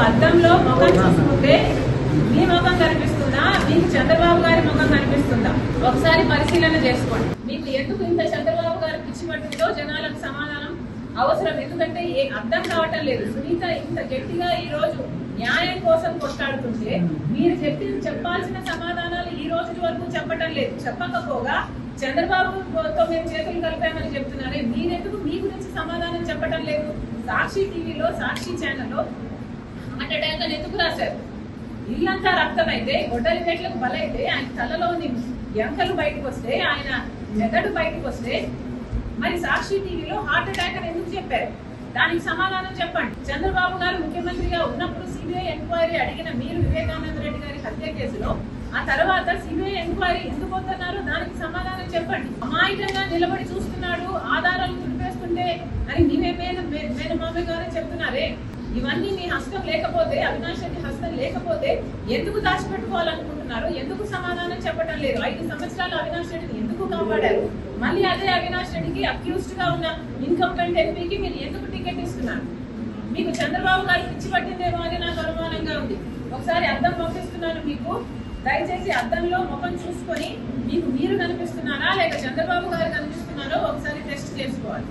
అద్దంలో ముఖం చూసుకుంటే మీ ముఖం కనిపిస్తుందా, మీకు చంద్రబాబు గారి ముఖం కనిపిస్తుందా? ఒకసారి పరిశీలన చేసుకోండి. మీకు ఎందుకు ఇంత చంద్రబాబు గారి పిచ్చి పట్టిందో జనాలకు సమాధానం అవసరం. ఎందుకంటే అర్థం కావటం లేదు. సునీత ఇంత గట్టిగా ఈ రోజు న్యాయం కోసం కొట్లాడుతుంటే మీరు చెప్పాల్సిన సమాధానాలు ఈ రోజు వరకు చెప్పటం లేదు. చెప్పకపోగా చంద్రబాబుతో మేము చేతులు కలిపామని చెప్తున్నారే, మీరెందుకు మీ గురించి సమాధానం చెప్పటం లేదు? సాక్షి టీవీలో, సాక్షి ఛానల్లో హార్ట్ అటాక్ అని ఎందుకు రాశారు? ఇల్లంతా రక్తమైతే, గొడ్డలి వేట్లకు బలైతే, ఆయన తలలోని ఎంకలు బయటకు వస్తే, ఆయన మెదడు బయటకు వస్తే, మరి సాక్షి టీవీలో హార్ట్ అటాక్ అని ఎందుకు చెప్పారు? దానికి సమాధానం చెప్పండి. చంద్రబాబు గారు ముఖ్యమంత్రిగా ఉన్నప్పుడు సిబిఐ ఎంక్వైరీ అడిగిన మీరు వివేకానంద రెడ్డి గారి హత్య కేసులో ఆ తర్వాత సిబిఐ ఎంక్వైరీ ఎందుకు వద్దన్నారో దానికి సమాధానం చెప్పండి. అమాయకంగా నిలబడి చూస్తున్నాడు, ఆధారాలు తుడిపేస్తుంటే అని మేనమామ గారే చెప్తున్నారే. ఇవన్నీ మీ హస్తం లేకపోతే, అవినాష్ రెడ్డి హస్తం లేకపోతే ఎందుకు దాచిపెట్టుకోవాలనుకుంటున్నారు? ఎందుకు సమాధానం చెప్పడం లేదు? 5 సంవత్సరాలు అవినాష్ రెడ్డిని ఎందుకు కాపాడారు? మళ్ళీ అదే అవినాష్ రెడ్డికి అక్యూజ్డ్ గా ఉన్న ఇన్కంప్లెంట్ ఎంపీకి మీరు ఎందుకు టికెట్ ఇస్తున్నారు? మీకు చంద్రబాబు గారు పిచ్చి పట్టిందేమో అని నాకు అనుమానంగా ఉంది. ఒకసారి అద్దం పంపిస్తున్నాను మీకు, దయచేసి అద్దంలో ముఖం చూసుకొని మీకు మీరు కనిపిస్తున్నారా లేక చంద్రబాబు గారు కనిపిస్తున్నారో ఒకసారి టెస్ట్ చేసుకోవాలి.